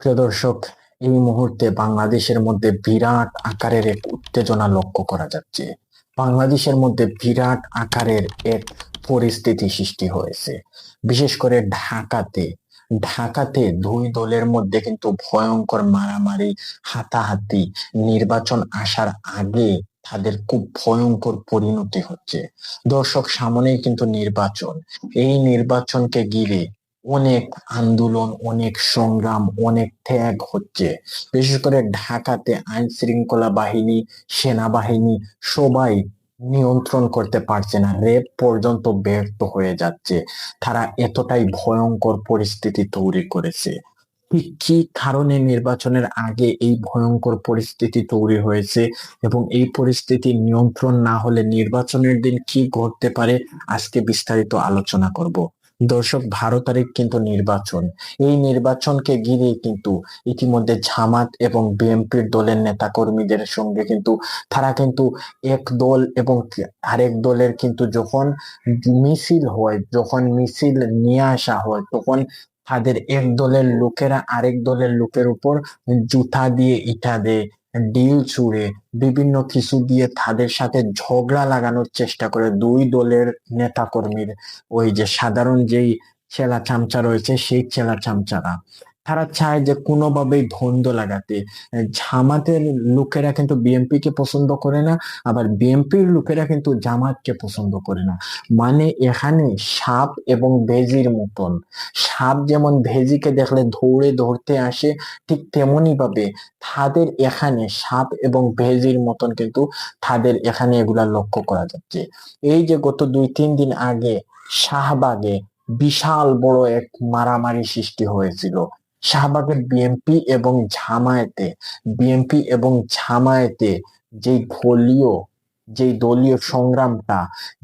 প্রিয় দর্শক, এই মুহূর্তে বাংলাদেশের মধ্যে বিরাট আকারের এক উত্তেজনা লক্ষ্য করা যাচ্ছে। বাংলাদেশের মধ্যে বিরাট আকারের এক পরিস্থিতি সৃষ্টি হয়েছে। বিশেষ করে ঢাকাতে ঢাকাতে দুই দলের মধ্যে কিন্তু ভয়ঙ্কর মারামারি, হাতাহাতি। নির্বাচন আসার আগে তাদের খুব ভয়ঙ্কর পরিণতি হচ্ছে। দর্শক, সামনেই কিন্তু নির্বাচন। এই নির্বাচনকে ঘিরে অনেক আন্দোলন, অনেক সংগ্রাম, অনেক ত্যাগ হচ্ছে। বিশেষ করে ঢাকাতে আইন শৃঙ্খলা বাহিনী, সেনাবাহিনী সবাই নিয়ন্ত্রণ করতে পারছে না, র্যাব পর্যন্ত ব্যর্থ হয়ে যাচ্ছে। তারা এতটাই ভয়ঙ্কর পরিস্থিতি তৈরি করেছে। ঠিক কি কারণে নির্বাচনের আগে এই ভয়ঙ্কর পরিস্থিতি তৈরি হয়েছে এবং এই পরিস্থিতি নিয়ন্ত্রণ না হলে নির্বাচনের দিন কি ঘটতে পারে, আজকে বিস্তারিত আলোচনা করব। দর্শক, 12 তারিখ কিন্তু নির্বাচন। এই নির্বাচনকে ঘিরে কিন্তু ইতিমধ্যে জামাত এবং বিএনপির দলের নেতাকর্মীদের সঙ্গে কিন্তু তারা কিন্তু এক দল এবং আরেক দলের কিন্তু যখন মিছিল হয়, যখন মিছিল নিয়ে আসা হয়, তখন তাদের এক দলের লোকেরা আরেক দলের লোকের উপর জুতা দিয়ে ইটা দেয়, ডিল ছুঁড়ে, বিভিন্ন কিছু দিয়ে তাদের সাথে ঝগড়া লাগানোর চেষ্টা করে দুই দলের নেতা কর্মীর। ওই যে সাধারণ যেই চেলা চামচা রয়েছে, সেই চেলা চামচারা তারা চায় যে কোনোভাবেই দ্বন্দ্ব লাগাতে। জামাতের লোকেরা কিন্তু বিএনপি কে পছন্দ করে না, আবার বিএনপির লোকেরা কিন্তু জামাতকে পছন্দ করে না। মানে এখানে সাপ এবং বেজির মতন। সাপ যেমন ভেজিকে দেখলে দৌড়ে ধরতে আসে, ঠিক তেমনি ভাবে তাদের এখানে সাপ এবং ভেজির মতন কিন্তু তাদের এখানে এগুলা লক্ষ্য করা যাচ্ছে। এই যে গত 2-3 দিন আগে শাহবাগে বিশাল বড় এক মারামারি সৃষ্টি হয়েছিল। শাহবাগের বিএনপি এবং জামায়াতে যেই দলীয় সংগ্রামটা,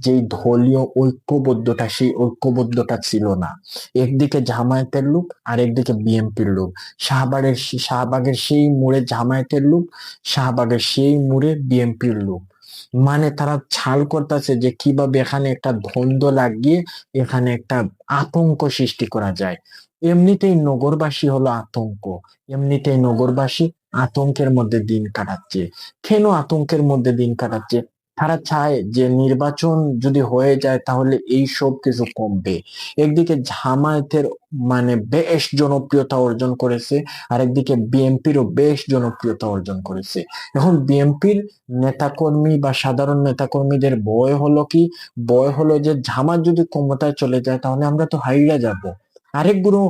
যেই দলীয় ঐক্যবদ্ধতা, সেই ঐক্যবদ্ধতা ছিল না। একদিকে জামায়াতের লোক আর একদিকে বিএনপির লোক। শাহবাগের সেই মোড়ে জামায়াতের লোক, শাহবাগের সেই মোড়ে বিএনপির লোক। মানে তারা ছাল করতেছে যে কিভাবে এখানে একটা দ্বন্দ্ব লাগিয়ে এখানে একটা আতঙ্ক সৃষ্টি করা যায়। এমনিতেই নগরবাসী হলো আতঙ্ক, এমনিতেই নগরবাসী আতঙ্কের মধ্যে দিন কাটাচ্ছে। কেন আতঙ্কের মধ্যে দিন কাটাচ্ছে? তারা চায় যে নির্বাচন যদি হয়ে যায় তাহলে এই সব কিছু কমবে। একদিকে জামায়াতের মানে বেশ জনপ্রিয়তা অর্জন করেছে, আর একদিকে বিএনপিরও বেশ জনপ্রিয়তা অর্জন করেছে। এখন বিএনপির নেতাকর্মী বা সাধারণ নেতাকর্মীদের ভয় হলো যে জামাত যদি ক্ষমতায় চলে যায় তাহলে আমরা তো হাইরা যাব। আরেকগুলো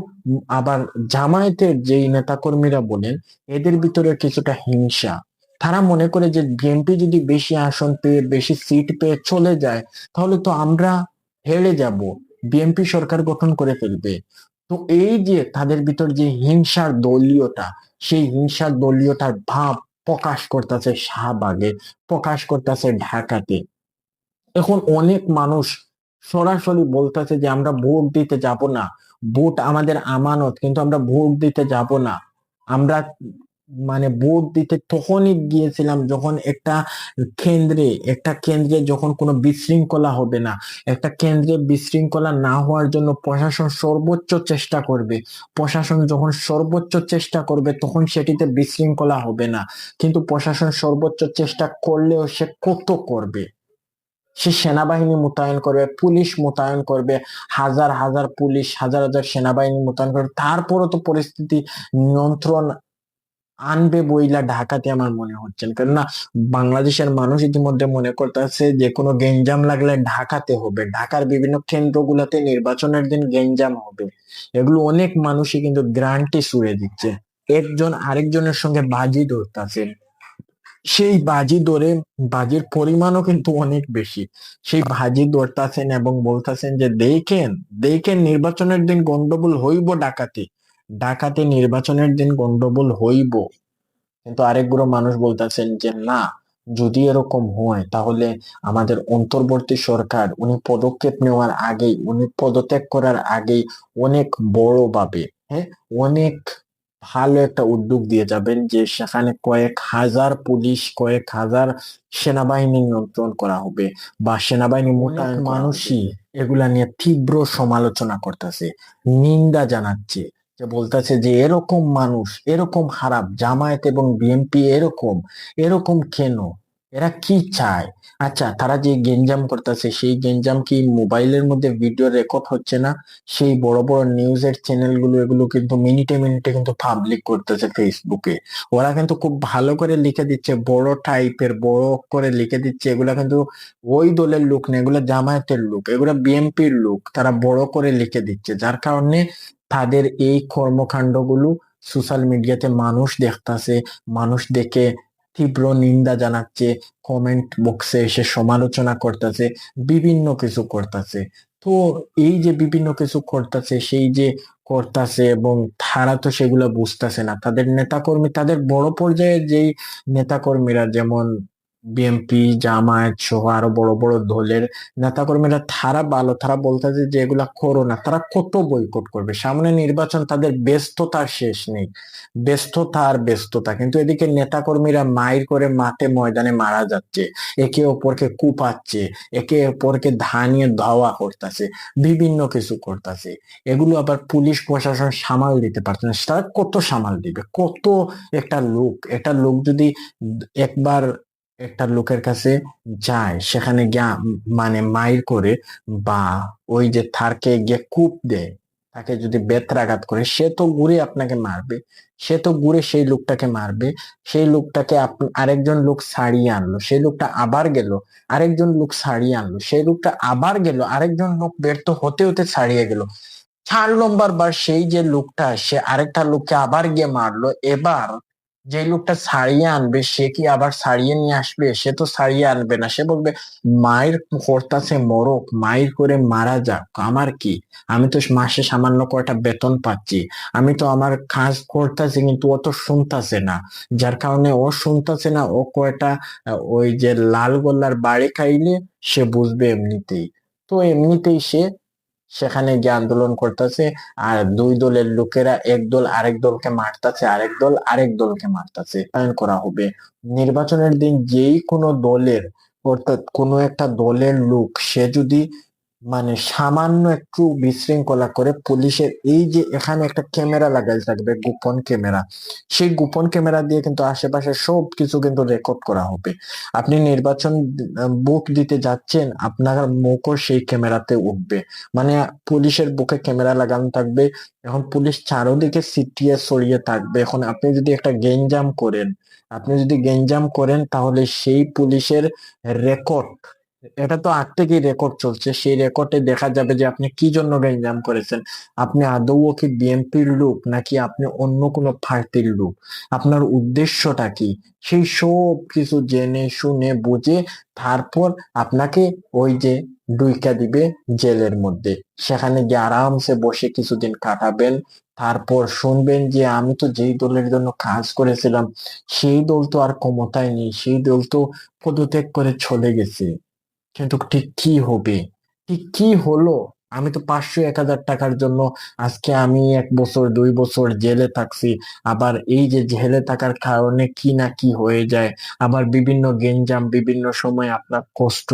আবার জামায়াতের যেই নেতাকর্মীরা বলেন, এদের ভিতরে কিছুটা হিংসা। তারা মনে করে যে বিএনপি যদি বেশি আসন পেয়ে, বেশি সিট পেয়ে চলে যায় তাহলে তো আমরা হেরে যাব, বিএনপি সরকার গঠন করে ফেলবে। তো এই যে তাদের ভিতর যে হিংসার দলীয়টা, সেই হিংসার দলীয়টার ভাব প্রকাশ করতেছে শাহবাগে, প্রকাশ করতেছে ঢাকাতে। এখন অনেক মানুষ সরাসরি বলতেছে যে আমরা ভোট দিতে যাব না, ভোট আমাদের আমানত, কিন্তু আমরা ভোট দিতে যাব না। আমরা মানে ভোট দিতে তখনই গিয়েছিলাম যখন একটা কেন্দ্রে যখন কোনো বিশৃঙ্খলা হবে না, একটা কেন্দ্রে বিশৃঙ্খলা না হওয়ার জন্য প্রশাসন সর্বোচ্চ চেষ্টা করবে। প্রশাসন যখন সর্বোচ্চ চেষ্টা করবে তখন সেটিতে বিশৃঙ্খলা হবে না। কিন্তু প্রশাসন সর্বোচ্চ চেষ্টা করলেও সে কত করবে? সে সেনাবাহিনী মোতায়েন করবে, পুলিশ মোতায়েন করবে, হাজার হাজার পুলিশ, হাজার হাজার সেনাবাহিনী মোতায়েন করবে, তারপরও তো পরিস্থিতি নিয়ন্ত্রণ আনবে বইলা ঢাকাতে আমার মনে হচ্ছে না। কেননা বাংলাদেশের মানুষ ইতিমধ্যে মনে করতেছে যে কোনো গেঞ্জাম লাগলে ঢাকাতে হবে, ঢাকার বিভিন্ন কেন্দ্রগুলোতে নির্বাচনের দিন গেঞ্জাম হবে। এগুলো অনেক মানুষই কিন্তু গ্রান্টি ছুড়ে দিচ্ছে, একজন আরেকজনের সঙ্গে বাজি ধরতেছে। সেই বাজি ধরে, বাজির পরিমাণও কিন্তু অনেক বেশি। সেই বাজি ধরতেছেন এবং বলতেছেন যে দেখেন দেখেন নির্বাচনের দিন গন্ডগোল হইব ডাকাতে, ডাকাতে নির্বাচনের দিন গন্ডগোল হইব। কিন্তু আরেকগুলো মানুষ বলতেছেন যে না, যদি এরকম হয় তাহলে আমাদের অন্তর্বর্তী সরকার উনি পদত্যাগ করার আগেই অনেক বড় ভাবে, হ্যাঁ, অনেক ভালো একটা উদ্যোগ দিয়ে যাবেন, যে সেখানে কয়েক হাজার পুলিশ, কয়েক হাজার সেনাবাহিনী নিয়ন্ত্রণ করা হবে বা সেনাবাহিনী মোতায়েন করা হবে। মানুষই এগুলা নিয়ে তীব্র সমালোচনা করতেছে, নিন্দা জানাচ্ছে, যে বলতেছে যে এরকম মানুষ এরকম খারাপ, জামায়াত এবং বিএনপি এরকম এরকম কেন, এরা কি চায়? আচ্ছা, তারা যে গেঞ্জাম করতেছে সেই গেঞ্জাম কি মোবাইলের মধ্যে ভিডিও রেকর্ড হচ্ছে না? সেই বড় বড় নিউজের চ্যানেল গুলো এগুলো কিন্তু মিনিটে মিনিটে কিন্তু পাবলিক করতেছে ফেসবুকে। ওরা কিন্তু খুব ভালো করে লিখে দিচ্ছে, বড় টাইপের বড় করে লিখে দিচ্ছে, এগুলা কিন্তু ওই দলের লোক না, এগুলা জামায়াতের লোক, এগুলা বিএনপির লোক, তারা বড় করে লিখে দিচ্ছে, যার কারণে তাদের এই কর্মকাণ্ডগুলো সোশ্যাল মিডিয়াতে মানুষ দেখতাছে। মানুষ দেখে তীব্র নিন্দা জানাচ্ছে, কমেন্ট বক্সে এসে সমালোচনা করতেছে, বিভিন্ন কিছু করতেছে। তো এই যে বিভিন্ন কিছু করতেছে, সেই যে করতেছে, এবং তারা তো সেগুলো বুঝতেছে না। তাদের নেতাকর্মী, তাদের বড় পর্যায়ের যেই নেতাকর্মীরা, যেমন বিএনপি, জামায়াত সহ আরো বড় বড় দলের নেতাকর্মীরা, তারা ভালো, তারা বলতেছে যে এগুলা করো না। তারা কত বয়কট করবে, সামনে নির্বাচন, তাদের ব্যস্ততার শেষ নেই, ব্যস্ততা আর ব্যস্ততা। কিন্তু এদিকে নেতাকর্মীরা মাইর করে মাঠে ময়দানে মারা যাচ্ছে, একে অপরকে কুপাচ্ছে, একে অপরকে ধানিয়ে ধাওয়া করতেছে, বিভিন্ন কিছু করতেছে। এগুলো আবার পুলিশ প্রশাসন সামাল দিতে পারছে না। তারা কত সামাল দিবে? কত একটা লোক যদি একবার একটা লোকের কাছে যায়, সেখানে গিয়া মানে মাইর করে, বা ওই যে থারকে গিয়ে কূপ দেয়, তাকে যদি বেত্রাঘাত করে, সে তো ঘুরে আপনাকে মারবে, সে তো ঘুরে সেই লোকটাকে মারবে। সেই লোকটাকে আরেকজন লোক ছাড়িয়ে আনলো, সেই লোকটা আবার গেল, আরেকজন লোক ছাড়িয়ে আনলো, সেই লোকটা আবার গেল, আরেকজন লোক ব্যর্থ হতে হতে ছাড়িয়ে গেল। 4 নম্বর বার সেই যে লোকটা, সে আরেকটা লোককে আবার গিয়ে মারলো। এবার যে লোকটা ছাড়িয়ে আনবে, সে কি আবার ছাড়িয়ে নিয়ে আসবে? সে তো ছাড়িয়ে আনবে না, সে বলবে মায়ের করতাছে মরক, মায়ের করে মারা যাক, আমার কি? আমি তো মাসে সামান্য কয়টা বেতন পাচ্ছি, আমি তো আমার কাজ করতেছি, কিন্তু ও তো শুনতাছে না। যার কারণে ও শুনতাছে না, ও কয়টা ওই যে লাল গোল্লার বাড়ি খাইলে সে বুঝবে এমনিতেই। তো এমনিতেই সে সেখানে গিয়ে আন্দোলন করতেছে। আর দুই দলের লোকেরা, এক দল আরেক দলকে মারতাছে, আরেক দল আরেক দলকে মারতাছে। করা হবে নির্বাচনের দিন, যেই কোনো দলের, অর্থাৎ কোনো একটা দলের লোক, সে যদি মানে সামান্য একটু বিশৃঙ্খলা করে, পুলিশের এই যে এখানে একটা ক্যামেরা লাগাই থাকবে, গোপন ক্যামেরা, সেই গোপন ক্যামেরা দিয়ে কিন্তু আশেপাশে সব কিছু কিন্তু রেকর্ড করা হবে। আপনি নির্বাচন ভোট দিতে যাচ্ছেন, আপনার মুখও সেই ক্যামেরাতে উঠবে। মানে পুলিশের বুকে ক্যামেরা লাগানো থাকবে। এখন পুলিশ চারোদিকে ছিটিয়ে ছড়িয়ে থাকবে। এখন আপনি যদি গেঞ্জাম করেন, তাহলে সেই পুলিশের রেকর্ড, এটা তো আগ থেকেই রেকর্ড চলছে, সেই রেকর্ডে দেখা যাবে যে আপনি কি জন্য গ্যাঞ্জাম করেছেন। আপনি আদৌ কি বিএনপির লোক, নাকি আপনি অন্য কোনো পার্টির লোক, আপনার উদ্দেশ্যটা কি? সেই সব কিছু জেনে শুনে বুঝে তারপর আপনাকে ওই যে ডুইকা দিবে জেলের মধ্যে। সেখানে গিয়ে আরামসে বসে কিছুদিন কাটাবেন। তারপর শুনবেন যে আমি তো যেই দলের জন্য কাজ করেছিলাম, সেই দল তো আর ক্ষমতায় নেই, সেই দল তো পদত্যাগ করে চলে গেছে। কিন্তু ঠিক কি হবে? ঠিক কি হলো? আমি তো 500-1000 টাকার জন্য আজকে আমি 1 বছর 2 বছর জেলে থাকছি। আবার এই যে জেলে থাকার কারণে কি না কি হয়ে যায়, আবার বিভিন্ন গেঞ্জাম, বিভিন্ন সময় আপনার কষ্ট,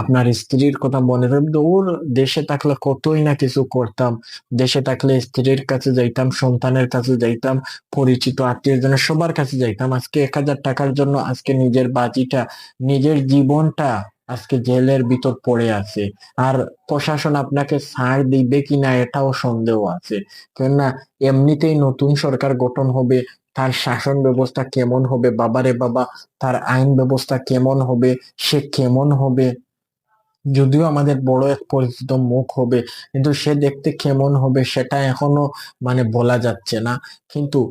আপনার স্ত্রীর কথা মনে পড়ে। ওর দেশে থাকলে কতই না কিছু করতাম, দেশে থাকলে স্ত্রীর কাছে যাইতাম, সন্তানের কাছে যাইতাম, পরিচিত আত্মীয় জনের সবার কাছে যাইতাম। আজকে 1000 টাকার জন্য আজকে নিজের বাজিটা, নিজের জীবনটা আজকে জেলের ভিতর পড়ে আছে। আর প্রশাসন আপনাকে ছাড় দিবে কিনা এটাও সন্দেহ আছে। কেননা এমনিতেই নতুন সরকার গঠন হবে, তার শাসন ব্যবস্থা কেমন হবে, বাবারে বাবা, তার আইন ব্যবস্থা কেমন হবে, সে কেমন হবে? যদিও আমাদের বড় এক পরিচিত মুখ হবে, কিন্তু সে দেখতে কেমন হবে সেটা এখনো মানে বলা যাচ্ছে না। কিন্তু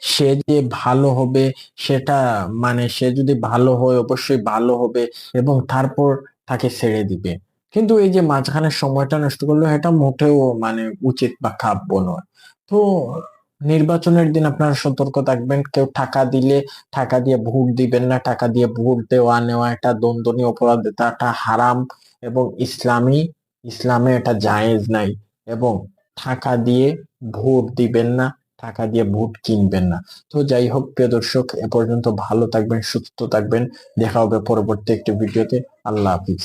সে যে ভালো হবে সেটা, মানে সে যদি ভালো হয় অবশ্যই ভালো হবে, এবং তারপর তাকে ছেড়ে দিবে। কিন্তু এই যে মাঝখানে সময়টা নষ্ট করলো, এটা মোটেও মানে উচিত বা কাম্য নয়। তো নির্বাচনের দিন আপনারা সতর্ক থাকবেন। কেউ টাকা দিলে, টাকা দিয়ে ভোট দিবেন না। টাকা দিয়ে ভোট দেওয়া নেওয়া এটা দণ্ডনীয় অপরাধ, এটা হারাম, এবং ইসলামে এটা জায়েজ নাই। এবং টাকা দিয়ে ভোট দিবেন না, টাকা দিয়ে ভোট কিনবেন না। তো যাই হোক, প্রিয় দর্শক, এ পর্যন্ত ভালো থাকবেন, সুস্থ থাকবেন। দেখা হবে পরবর্তী একটি ভিডিওতে। আল্লাহ হাফিজ।